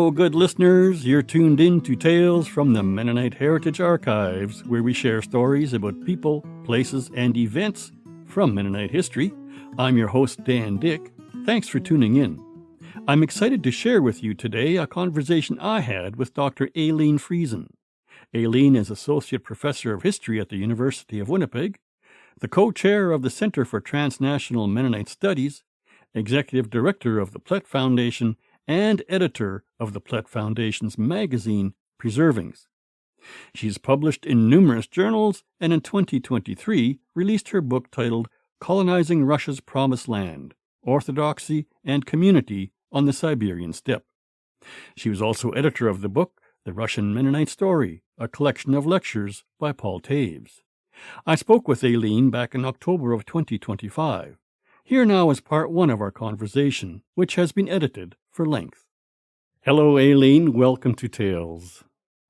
Hello, good listeners. You're tuned in to Tales from the Mennonite Heritage Archives, where we share stories about people, places, and events from Mennonite history. I'm your host, Dan Dick. Thanks for tuning in. I'm excited to share with you today a conversation I had with Dr. Aileen Friesen. Aileen is Associate Professor of History at the University of Winnipeg, the co-chair of the Center for Transnational Mennonite Studies, Executive Director of the Plett Foundation, and editor of the Plett Foundation's magazine, Preservings. She's published in numerous journals and in 2023 released her book titled Colonizing Russia's Promised Land, Orthodoxy and Community on the Siberian Steppe. She was also editor of the book The Russian Mennonite Story, a collection of lectures by Paul Taves. I spoke with Aileen back in October of 2025. Here now is part one of our conversation, which has been edited for length. Hello, Aileen. Welcome to Tales.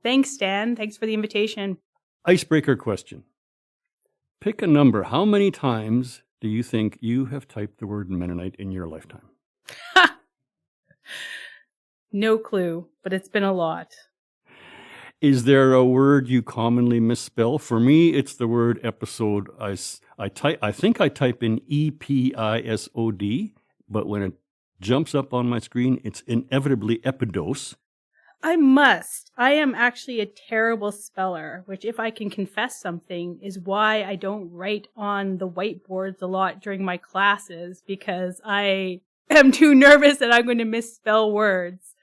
Thanks, Dan. Thanks for the invitation. Icebreaker question. Pick a number. How many times do you think you have typed the word Mennonite in your lifetime? No clue, but it's been a lot. Is there a word you commonly misspell? For me, it's the word episode. I think I type in episode, but when it jumps up on my screen, it's inevitably epidose. I am actually a terrible speller, which, if I can confess something, is why I don't write on the whiteboards a lot during my classes, because I am too nervous that I'm going to misspell words.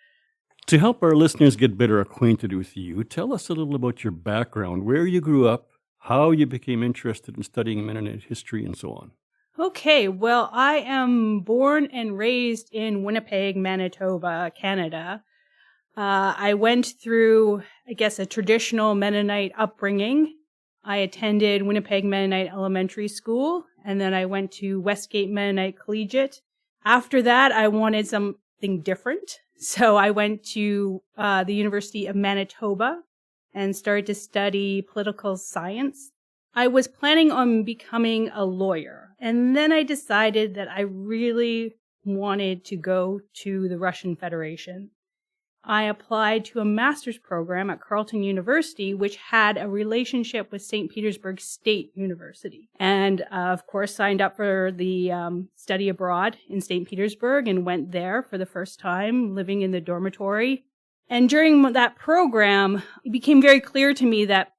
To help our listeners get better acquainted with you, tell us a little about your background, where you grew up, how you became interested in studying Mennonite history, and so on. Okay, well, I am born and raised in Winnipeg, Manitoba, Canada. I went through, a traditional Mennonite upbringing. I attended Winnipeg Mennonite Elementary School, and then I went to Westgate Mennonite Collegiate. After that, I wanted something different. So I went to the University of Manitoba and started to study political science. I was planning on becoming a lawyer, and then I decided that I really wanted to go to the Russian Federation. I applied to a master's program at Carleton University, which had a relationship with St. Petersburg State University. And, of course, signed up for the study abroad in St. Petersburg and went there for the first time, living in the dormitory. And during that program, it became very clear to me that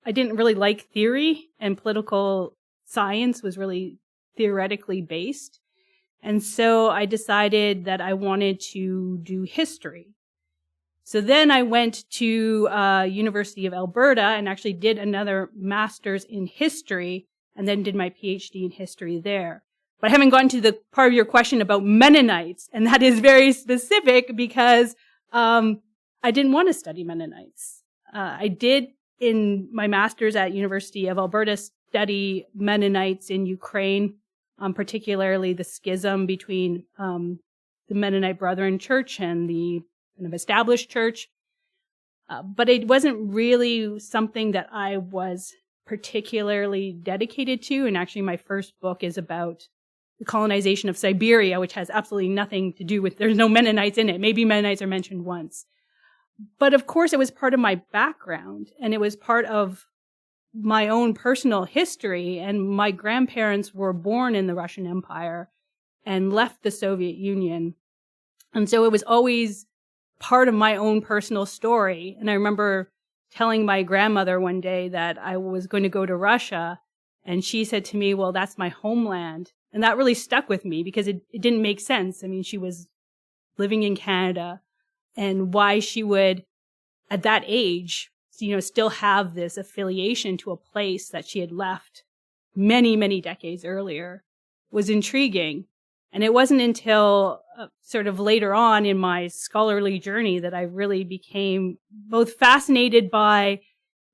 I didn't really like theory, and political science was really theoretically based. And so I decided that I wanted to do history. So then I went to University of Alberta and actually did another master's in history, and then did my PhD in history there. But I haven't gotten to the part of your question about Mennonites, and that is very specific because I didn't want to study Mennonites. I did, in my master's at University of Alberta, study Mennonites in Ukraine, particularly the schism between the Mennonite Brethren Church and the kind of established church. But it wasn't really something that I was particularly dedicated to. And actually, my first book is about the colonization of Siberia, which has absolutely nothing to do with, there's no Mennonites in it. Maybe Mennonites are mentioned once. But of course, it was part of my background, and it was part of my own personal history. And my grandparents were born in the Russian Empire and left the Soviet Union. And so it was always part of my own personal story. And I remember telling my grandmother one day that I was going to go to Russia, and she said to me, well, that's my homeland. And that really stuck with me because it didn't make sense. I mean, she was living in Canada, and why she would, at that age, still have this affiliation to a place that she had left many, many decades earlier was intriguing. And it wasn't until sort of later on in my scholarly journey that I really became both fascinated by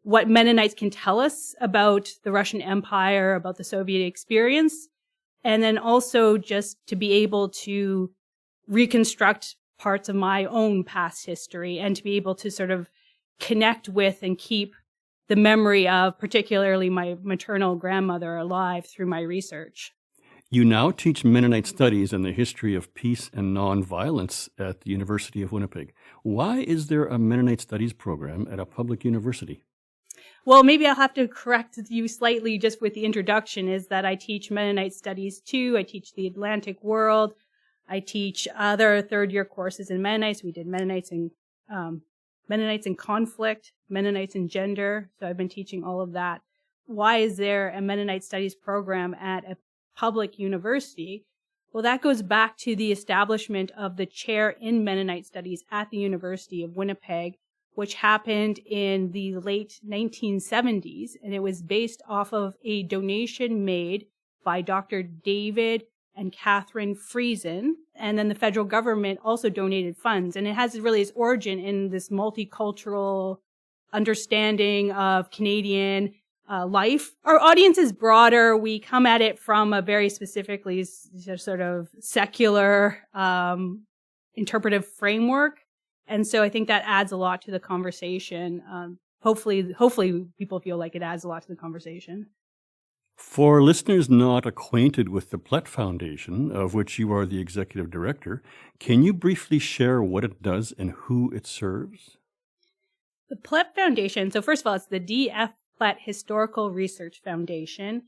what Mennonites can tell us about the Russian Empire, about the Soviet experience, and then also just to be able to reconstruct parts of my own past history and to be able to sort of connect with and keep the memory of particularly my maternal grandmother alive through my research. You now teach Mennonite studies and the history of peace and nonviolence at the University of Winnipeg. Why is there a Mennonite studies program at a public university? Well, maybe I'll have to correct you slightly just with the introduction, is that I teach Mennonite studies too. I teach the Atlantic world. I teach other third-year courses in Mennonites. We did Mennonites in conflict, Mennonites in gender. So I've been teaching all of that. Why is there a Mennonite studies program at a public university? Well, that goes back to the establishment of the chair in Mennonite studies at the University of Winnipeg, which happened in the late 1970s. And it was based off of a donation made by Dr. David and Catherine Friesen. And then the federal government also donated funds. And it has really its origin in this multicultural understanding of Canadian life. Our audience is broader. We come at it from a very specifically sort of secular interpretive framework. And so I think that adds a lot to the conversation. Hopefully people feel like it adds a lot to the conversation. For listeners not acquainted with the Plett Foundation, of which you are the executive director, can you briefly share what it does and who it serves? The Plett Foundation, so first of all, it's the D.F. Plett Historical Research Foundation.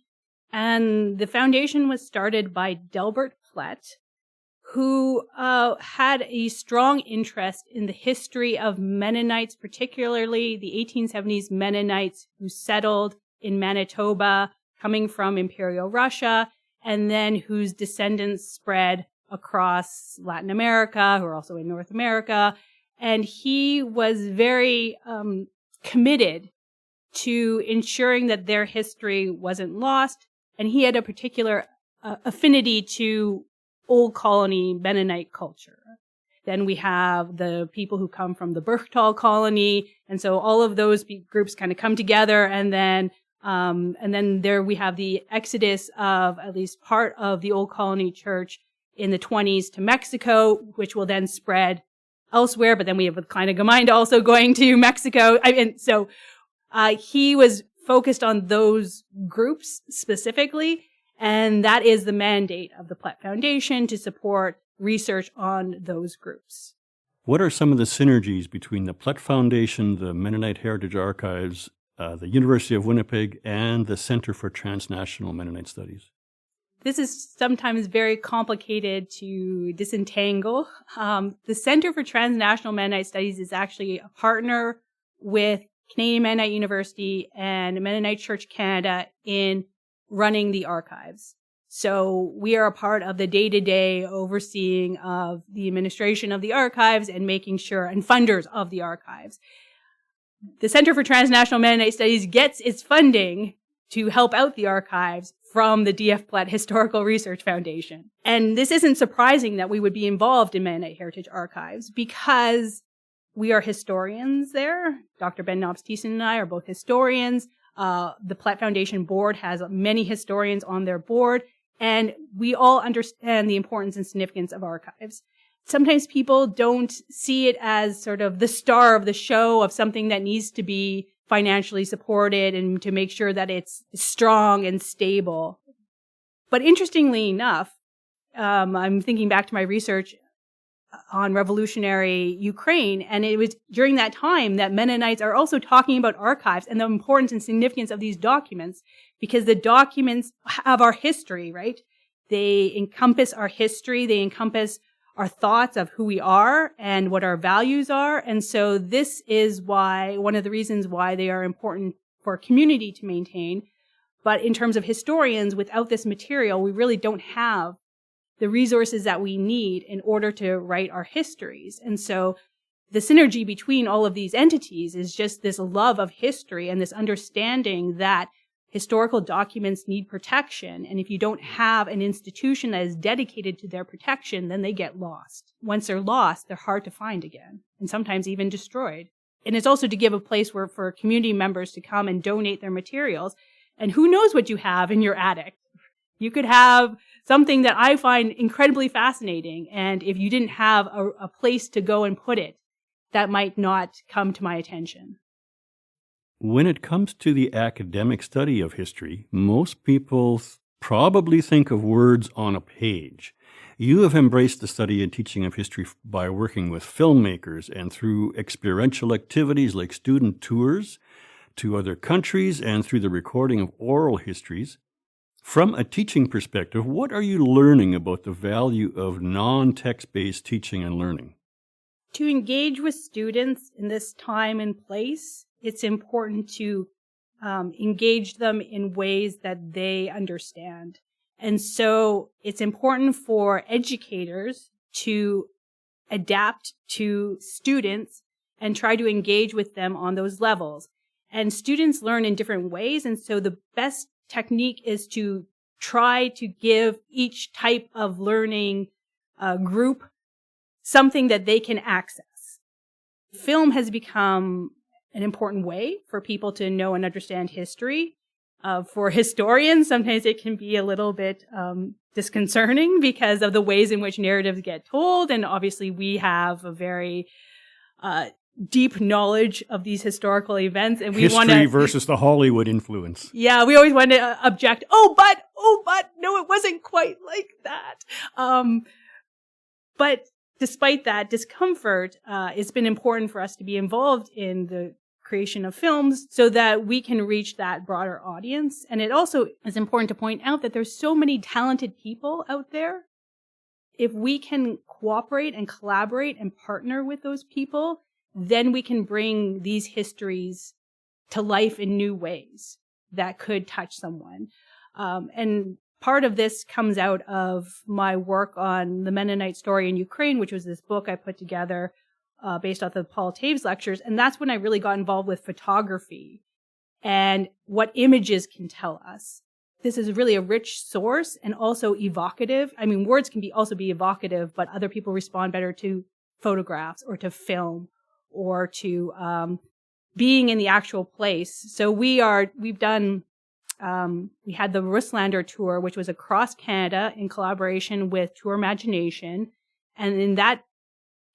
And the foundation was started by Delbert Plett, who had a strong interest in the history of Mennonites, particularly the 1870s Mennonites who settled in Manitoba, coming from Imperial Russia, and then whose descendants spread across Latin America, who are also in North America. And he was very committed to ensuring that their history wasn't lost. And he had a particular affinity to Old Colony Mennonite culture. Then we have the people who come from the Berchtal colony. And so all of those groups kind of come together. And then there we have the exodus of at least part of the Old Colony Church in the 1920s to Mexico, which will then spread elsewhere. But then we have the Kleine Gemeinde also going to Mexico. He was focused on those groups specifically. And that is the mandate of the Plett Foundation, to support research on those groups. What are some of the synergies between the Plett Foundation, the Mennonite Heritage Archives, the University of Winnipeg, and the Center for Transnational Mennonite Studies? This is sometimes very complicated to disentangle. The Center for Transnational Mennonite Studies is actually a partner with Canadian Mennonite University and Mennonite Church Canada in running the archives. So we are a part of the day-to-day overseeing of the administration of the archives and making sure, and funders of the archives. The Center for Transnational Mennonite Studies gets its funding to help out the archives from the D.F. Plett Historical Research Foundation. And this isn't surprising that we would be involved in Mennonite Heritage Archives, because we are historians there. Dr. Ben Knobs-Thiessen and I are both historians. The Plett Foundation board has many historians on their board, and we all understand the importance and significance of archives. Sometimes people don't see it as sort of the star of the show of something that needs to be financially supported and to make sure that it's strong and stable. But interestingly enough, I'm thinking back to my research on revolutionary Ukraine, and it was during that time that Mennonites are also talking about archives and the importance and significance of these documents, because the documents have our history, right? They encompass our history, they encompass our thoughts of who we are and what our values are. And so this is why, one of the reasons why they are important for a community to maintain. But in terms of historians, without this material, we really don't have the resources that we need in order to write our histories. And so the synergy between all of these entities is just this love of history and this understanding that historical documents need protection. And if you don't have an institution that is dedicated to their protection, then they get lost. Once they're lost, they're hard to find again, and sometimes even destroyed. And it's also to give a place where for community members to come and donate their materials. And who knows what you have in your attic? You could have something that I find incredibly fascinating. And if you didn't have a place to go and put it, that might not come to my attention. When it comes to the academic study of history, most people probably think of words on a page. You have embraced the study and teaching of history by working with filmmakers and through experiential activities like student tours to other countries and through the recording of oral histories. From a teaching perspective, what are you learning about the value of non-text-based teaching and learning? To engage with students in this time and place, it's important to engage them in ways that they understand. And so it's important for educators to adapt to students and try to engage with them on those levels. And students learn in different ways. And so the best technique is to try to give each type of learning group something that they can access. Film has become an important way for people to know and understand history. For historians, sometimes it can be a little bit disconcerting because of the ways in which narratives get told. And obviously we have a very deep knowledge of these historical events. And we History versus the Hollywood influence. Yeah, we always want to object. Oh, but, no, it wasn't quite like that. But despite that discomfort, it's been important for us to be involved in the creation of films so that we can reach that broader audience. And it also is important to point out that there's so many talented people out there. If we can cooperate and collaborate and partner with those people, then we can bring these histories to life in new ways that could touch someone. And part of this comes out of my work on the Mennonite story in Ukraine, which was this book I put together based off of Paul Taves lectures. And that's when I really got involved with photography and what images can tell us. This is really a rich source and also evocative. I mean, words can also be evocative, but other people respond better to photographs or to film or to being in the actual place. So we had the Russlander tour, which was across Canada in collaboration with Tour Imagination. And in that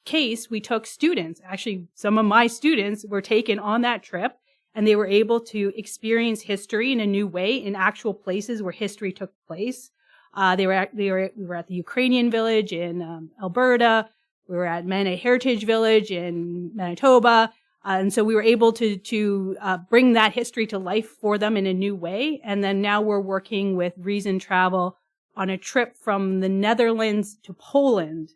case, we took students. Actually, some of my students were taken on that trip, and they were able to experience history in a new way in actual places where history took place. We were at the Ukrainian village in Alberta. We were at Mennonite Heritage Village in Manitoba. And so we were able to bring that history to life for them in a new way. And then now we're working with Reason Travel on a trip from the Netherlands to Poland,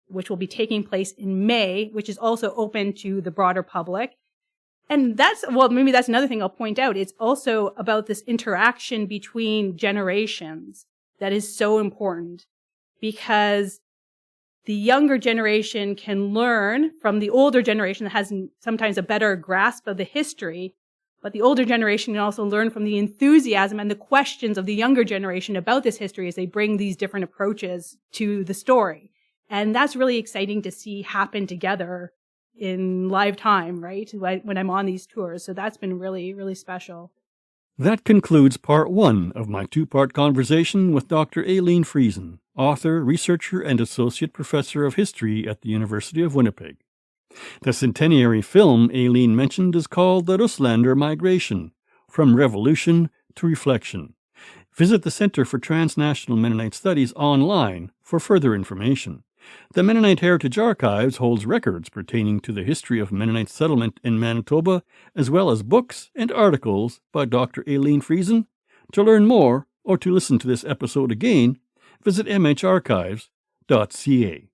which will be taking place in May, which is also open to the broader public. And maybe that's another thing I'll point out. It's also about this interaction between generations that is so important, because the younger generation can learn from the older generation that has sometimes a better grasp of the history, but the older generation can also learn from the enthusiasm and the questions of the younger generation about this history as they bring these different approaches to the story. And that's really exciting to see happen together in live time, right? When I'm on these tours. So that's been really, really special. That concludes part one of my two-part conversation with Dr. Aileen Friesen, author, researcher, and associate professor of history at the University of Winnipeg. The centenary film Aileen mentioned is called The Russlander Migration, From Revolution to Reflection. Visit the Center for Transnational Mennonite Studies online for further information. The Mennonite Heritage Archives holds records pertaining to the history of Mennonite settlement in Manitoba, as well as books and articles by Dr. Aileen Friesen. To learn more or to listen to this episode again, visit mharchives.ca.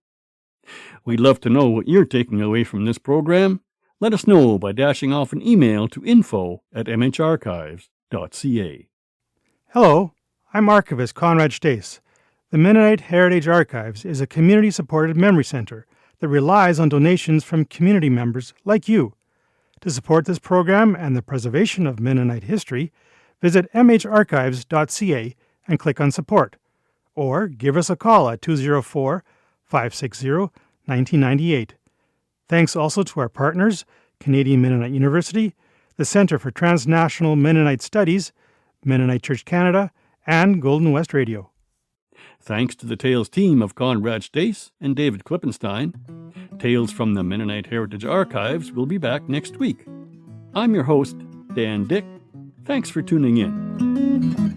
We'd love to know what you're taking away from this program. Let us know by dashing off an email to info@mharchives.ca. Hello, I'm Archivist Conrad Stace. The Mennonite Heritage Archives is a community-supported memory center that relies on donations from community members like you. To support this program and the preservation of Mennonite history, visit mharchives.ca and click on Support, or give us a call at 204-560-1998. Thanks also to our partners, Canadian Mennonite University, the Centre for Transnational Mennonite Studies, Mennonite Church Canada, and Golden West Radio. Thanks to the Tales team of Conrad Stace and David Klippenstein. Tales from the Mennonite Heritage Archives will be back next week. I'm your host, Dan Dick. Thanks for tuning in.